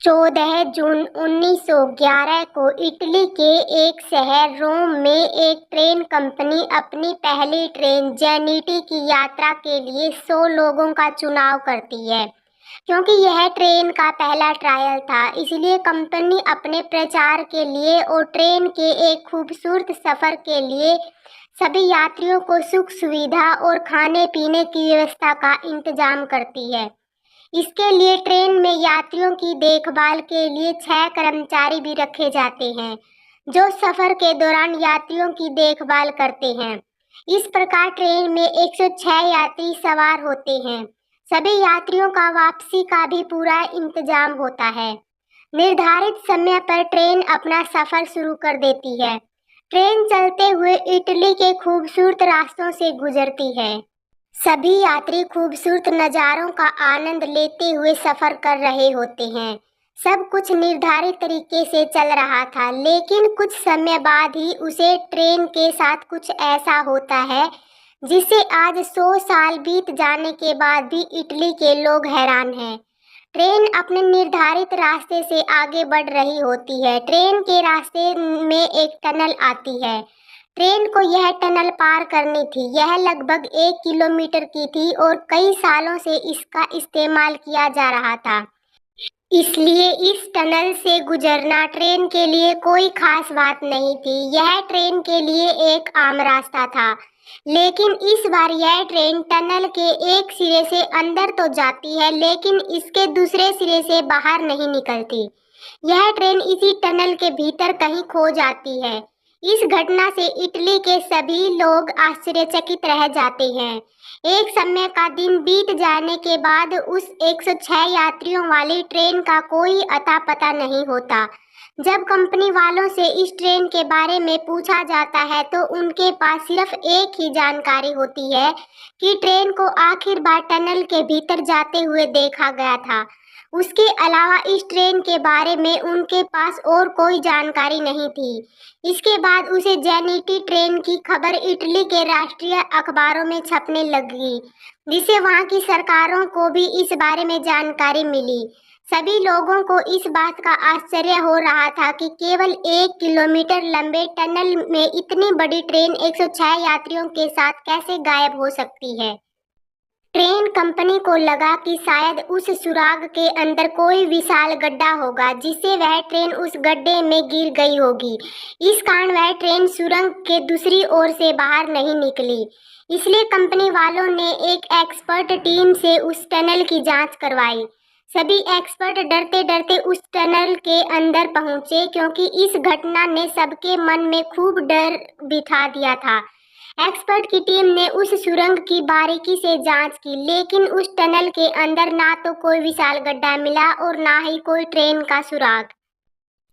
14 जून 1911 को इटली के एक शहर रोम में एक ट्रेन कंपनी अपनी पहली ट्रेन जेनिटी की यात्रा के लिए 100 लोगों का चुनाव करती है। क्योंकि यह ट्रेन का पहला ट्रायल था, इसलिए कंपनी अपने प्रचार के लिए और ट्रेन के एक खूबसूरत सफर के लिए सभी यात्रियों को सुख सुविधा और खाने पीने की व्यवस्था का इंतजाम करती है। इसके लिए ट्रेन में यात्रियों की देखभाल के लिए 6 कर्मचारी भी रखे जाते हैं, जो सफर के दौरान यात्रियों की देखभाल करते हैं। इस प्रकार ट्रेन में 106 यात्री सवार होते हैं। सभी यात्रियों का वापसी का भी पूरा इंतजाम होता है। निर्धारित समय पर ट्रेन अपना सफर शुरू कर देती है। ट्रेन चलते हुए इटली के खूबसूरत रास्तों से गुजरती है। सभी यात्री खूबसूरत नज़ारों का आनंद लेते हुए सफर कर रहे होते हैं। सब कुछ निर्धारित तरीके से चल रहा था, लेकिन कुछ समय बाद ही उसे ट्रेन के साथ कुछ ऐसा होता है जिसे आज 100 साल बीत जाने के बाद भी इटली के लोग हैरान हैं। ट्रेन अपने निर्धारित रास्ते से आगे बढ़ रही होती है। ट्रेन के रास्ते में एक टनल आती है। ट्रेन को यह टनल पार करनी थी। यह लगभग 1 किलोमीटर की थी और कई सालों से इसका इस्तेमाल किया जा रहा था। इसलिए इस टनल से गुजरना ट्रेन के लिए कोई खास बात नहीं थी। यह ट्रेन के लिए एक आम रास्ता था। लेकिन इस बार यह ट्रेन टनल के एक सिरे से अंदर तो जाती है, लेकिन इसके दूसरे सिरे से बाहर नहीं निकलती। यह ट्रेन इसी टनल के भीतर कहीं खो जाती है। इस घटना से इटली के सभी लोग आश्चर्यचकित रह जाते हैं। एक समय का दिन बीत जाने के बाद उस 106 यात्रियों वाली ट्रेन का कोई अता पता नहीं होता। जब कंपनी वालों से इस ट्रेन के बारे में पूछा जाता है तो उनके पास सिर्फ एक ही जानकारी होती है कि ट्रेन को आखिर बार टनल के भीतर जाते हुए देखा गया था। उसके अलावा इस ट्रेन के बारे में उनके पास और कोई जानकारी नहीं थी। इसके बाद उसे जेनिटी ट्रेन की खबर इटली के राष्ट्रीय अखबारों में छपने लगी, जिससे वहां की सरकारों को भी इस बारे में जानकारी मिली। सभी लोगों को इस बात का आश्चर्य हो रहा था कि केवल 1 किलोमीटर लंबे टनल में इतनी बड़ी ट्रेन 106 यात्रियों के साथ कैसे गायब हो सकती है। ट्रेन कंपनी को लगा कि शायद उस सुराग के अंदर कोई विशाल गड्ढा होगा, जिससे वह ट्रेन उस गड्ढे में गिर गई होगी। इस कारण वह ट्रेन सुरंग के दूसरी ओर से बाहर नहीं निकली। इसलिए कंपनी वालों ने एक एक्सपर्ट टीम से उस टनल की जांच करवाई। सभी एक्सपर्ट डरते डरते उस टनल के अंदर पहुंचे, क्योंकि इस घटना ने सबके मन में खूब डर बिठा दिया था। एक्सपर्ट की टीम ने उस सुरंग की बारीकी से जांच की, लेकिन उस टनल के अंदर ना तो कोई विशाल गड्ढा मिला और ना ही कोई ट्रेन का सुराग।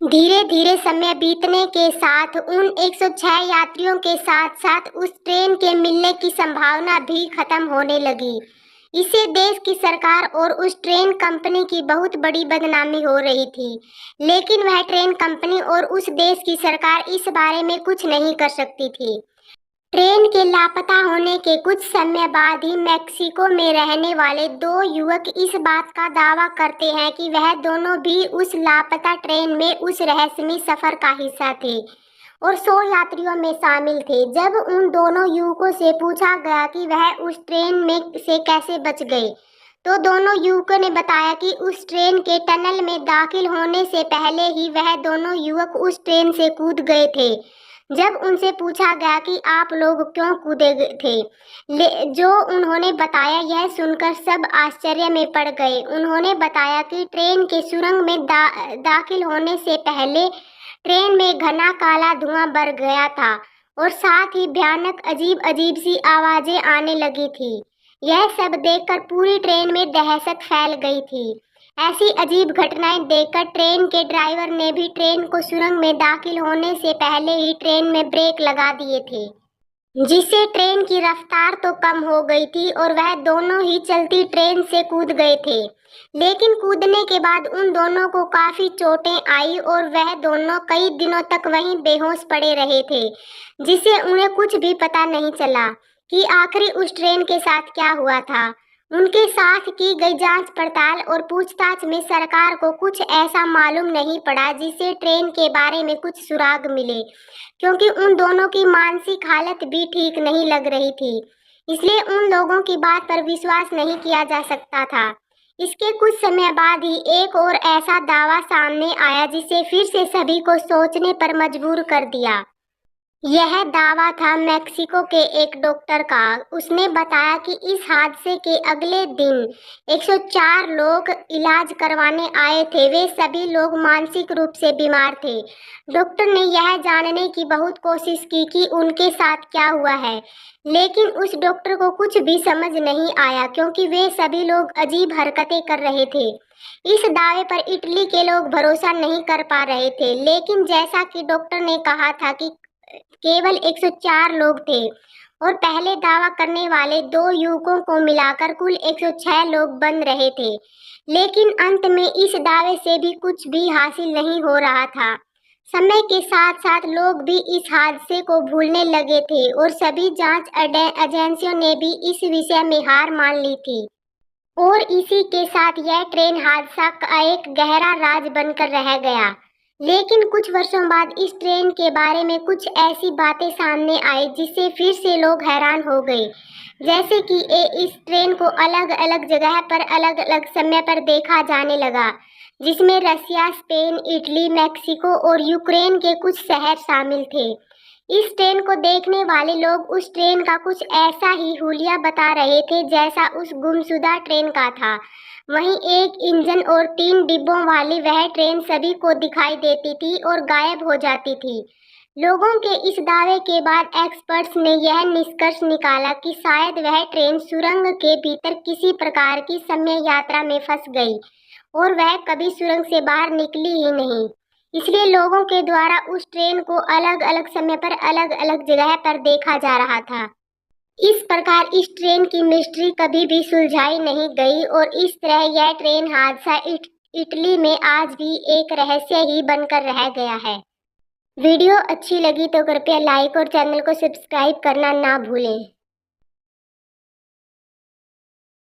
धीरे धीरे समय बीतने के साथ उन 106 यात्रियों के साथ साथ उस ट्रेन के मिलने की संभावना भी खत्म होने लगी। इससे देश की सरकार और उस ट्रेन कंपनी की बहुत बड़ी बदनामी हो रही थी। लेकिन वह ट्रेन कंपनी और उस देश की सरकार इस बारे में कुछ नहीं कर सकती थी। ट्रेन के लापता होने के कुछ समय बाद ही मैक्सिको में रहने वाले 2 युवक इस बात का दावा करते हैं कि वह दोनों भी उस लापता ट्रेन में उस रहस्यमयी सफर का हिस्सा थे और 100 यात्रियों में शामिल थे। जब उन दोनों युवकों से पूछा गया कि वह उस ट्रेन में से कैसे बच गए, तो दोनों युवकों ने बताया कि उस ट्रेन के टनल में दाखिल होने से पहले ही वह दोनों युवक उस ट्रेन से कूद गए थे। जब उनसे पूछा गया कि आप लोग क्यों कूदे थे, जो उन्होंने बताया, यह सुनकर सब आश्चर्य में पड़ गए। उन्होंने बताया कि ट्रेन के सुरंग में दाखिल होने से पहले ट्रेन में घना काला धुआं भर गया था और साथ ही भयानक अजीब अजीब सी आवाजें आने लगी थी। यह सब देखकर पूरी ट्रेन में दहशत फैल गई थी। ऐसी अजीब घटनाएं देखकर ट्रेन के ड्राइवर ने भी ट्रेन को सुरंग में दाखिल होने से पहले ही ट्रेन में ब्रेक लगा दिए थे, जिससे ट्रेन की रफ्तार तो कम हो गई थी और वह दोनों ही चलती ट्रेन से कूद गए थे। लेकिन कूदने के बाद उन दोनों को काफी चोटें आई और वह दोनों कई दिनों तक वहीं बेहोश पड़े रहे थे, जिससे उन्हें कुछ भी पता नहीं चला कि आखिर उस ट्रेन के साथ क्या हुआ था। उनके साथ की गई जांच पड़ताल और पूछताछ में सरकार को कुछ ऐसा मालूम नहीं पड़ा जिससे ट्रेन के बारे में कुछ सुराग मिले, क्योंकि उन दोनों की मानसिक हालत भी ठीक नहीं लग रही थी। इसलिए उन लोगों की बात पर विश्वास नहीं किया जा सकता था। इसके कुछ समय बाद ही एक और ऐसा दावा सामने आया जिसे फिर से सभी को सोचने पर मजबूर कर दिया। यह दावा था मेक्सिको के एक डॉक्टर का। उसने बताया कि इस हादसे के अगले दिन 104 लोग इलाज करवाने आए थे। वे सभी लोग मानसिक रूप से बीमार थे। डॉक्टर ने यह जानने की बहुत कोशिश की कि उनके साथ क्या हुआ है, लेकिन उस डॉक्टर को कुछ भी समझ नहीं आया, क्योंकि वे सभी लोग अजीब हरकतें कर रहे थे। इस दावे पर इटली के लोग भरोसा नहीं कर पा रहे थे, लेकिन जैसा कि डॉक्टर ने कहा था कि केवल 104 लोग थे और पहले दावा करने वाले दो युवकों को मिलाकर कुल 106 लोग बन रहे थे। लेकिन अंत में इस दावे से भी कुछ भी हासिल नहीं हो रहा था। समय के साथ साथ लोग भी इस हादसे को भूलने लगे थे और सभी जांच एजेंसियों ने भी इस विषय में हार मान ली थी। और इसी के साथ यह ट्रेन हादसा का एक गहरा राज बनकर रह गया। लेकिन कुछ वर्षों बाद इस ट्रेन के बारे में कुछ ऐसी बातें सामने आई जिससे फिर से लोग हैरान हो गए। जैसे कि इस ट्रेन को अलग अलग जगह पर अलग अलग समय पर देखा जाने लगा, जिसमें रसिया, स्पेन, इटली, मेक्सिको और यूक्रेन के कुछ शहर शामिल थे। इस ट्रेन को देखने वाले लोग उस ट्रेन का कुछ ऐसा ही हुलिया बता रहे थे जैसा उस गुमशुदा ट्रेन का था। वहीं एक इंजन और 3 डिब्बों वाली वह ट्रेन सभी को दिखाई देती थी और गायब हो जाती थी। लोगों के इस दावे के बाद एक्सपर्ट्स ने यह निष्कर्ष निकाला कि शायद वह ट्रेन सुरंग के भीतर किसी प्रकार की समय यात्रा में फंस गई और वह कभी सुरंग से बाहर निकली ही नहीं। इसलिए लोगों के द्वारा उस ट्रेन को अलग अलग समय पर अलग अलग जगह पर देखा जा रहा था। इस प्रकार इस ट्रेन की मिस्ट्री कभी भी सुलझाई नहीं गई और इस तरह यह ट्रेन हादसा इटली में आज भी एक रहस्य ही बनकर रह गया है। वीडियो अच्छी लगी तो कृपया लाइक और चैनल को सब्सक्राइब करना ना भूलें।